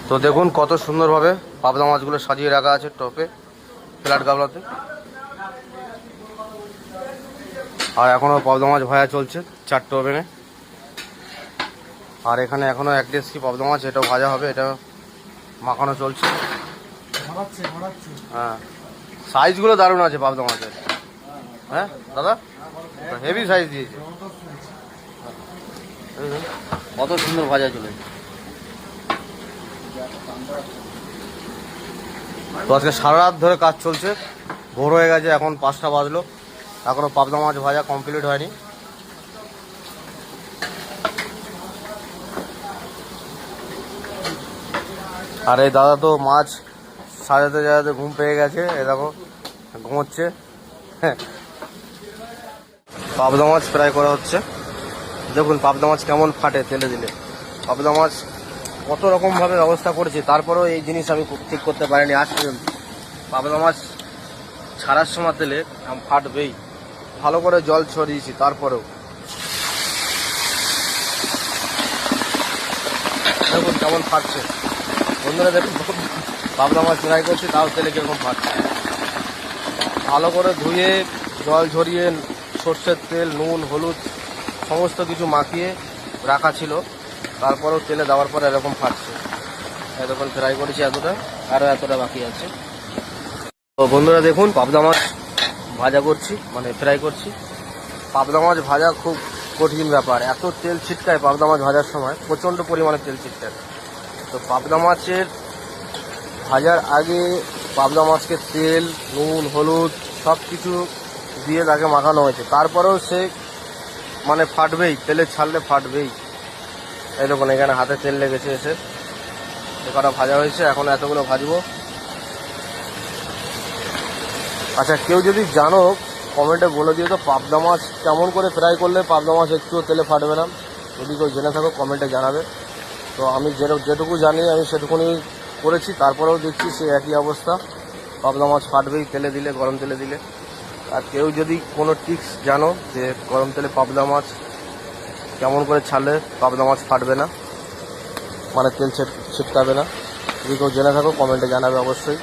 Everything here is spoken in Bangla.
তো দেখুন কত সুন্দরভাবে পাবদা মাছগুলো সাজিয়ে রাখা আছে টপে, ফ্ল্যাট গামলাতে। আর এখনও পাবদা মাছ ভাজা চলছে 4টে ওভেনে। আর এখানে এখনও 1 ডেস্কি পাবদা মাছ, এটাও ভাজা হবে, এটা মাখানো চলছে। হ্যাঁ, সাইজগুলো দারুণ আছে পাবদা মাছের। হ্যাঁ দাদা, হেভি সাইজ দিয়েছে, কত সুন্দর ভাজা চলেছে। তো আজকে সারা রাত ধরে কাজ চলছে, ভোর হয়ে গেছে, এখন 5টা বাজলো, এখনো পাবদা মাছ ভাজা কমপ্লিট হয়নি। আর এই দাদা তো মাছ সাজাতে সাজাতে ঘুম পেয়ে গেছে, এ দেখো ঘুমোচ্ছে। পাবদা মাছ ফ্রাই করা হচ্ছে, দেখুন পাবদা মাছ কেমন ফাটে তেলে দিলে। পাবদা মাছ কত রকমভাবে ব্যবস্থা করেছি, তারপরেও এই জিনিস আমি ঠিক করতে পারিনি আজ পর্যন্ত। পাবদা মাছ ছাড়ার সময় তেলে ফাটবেই, ভালো করে জল ছড়িয়েছি তারপরেও। দেখুন কেমন ফাটছে বন্ধুরা, দেখুন পাবদা মাছ ফ্রাই করছি তাও তেলে কীরকম ফাটছে। ভালো করে ধুয়ে জল ঝরিয়ে সর্ষের তেল, নুন, হলুদ সমস্ত কিছু মাখিয়ে রাখা ছিল, তারপরেও তেলে দেওয়ার পরে এরকম ফাটছে। এতক্ষণ ফ্রাই করেছি এতটা, আরও এতটা বাকি আছে। তো বন্ধুরা দেখুন পাবদা মাছ ভাজা করছি, মানে ফ্রাই করছি। পাবদা মাছ ভাজা খুব কঠিন ব্যাপার, এত তেল ছিটকায় পাবদা মাছ ভাজার সময়, প্রচণ্ড পরিমাণে তেল ছিটকায়। তো পাবদা মাছের ভাজার আগে পাবদা মাছকে তেল, নুন, হলুদ সব কিছু দিয়ে তাকে মাখানো হয়েছে, তারপরেও সে মানে ফাটবেই, তেলে ছাড়লে ফাটবেই। এই দেখুন এখানে হাতে তেল লেগেছে, এসে কটা ভাজা হয়েছে, এখন এতগুলো ভাজবো। আচ্ছা, কেউ যদি জানো কমেন্টে বলে দিও তো পাবদা মাছ কেমন করে ফ্রাই করলে পাবদা মাছ একটুও তেলে ফাটবে না। যদি কেউ জেনে থাকো কমেন্টে জানাবে। তো আমি যেটুকু জানি আমি সেটুকুনি করেছি, তারপরেও দেখছি সে একই অবস্থা, পাবদা মাছ ফাটবেই তেলে দিলে, গরম তেলে দিলে। আর কেউ যদি কোনো টিপস জানো যে গরম তেলে পাবদা মাছ কেমন করে ছাড়লে পাবদা মাছ ফাটবে না, মানে তেল ছিটকাবে না, যদি কেউ জেনে থাকো কমেন্টে জানাবে অবশ্যই।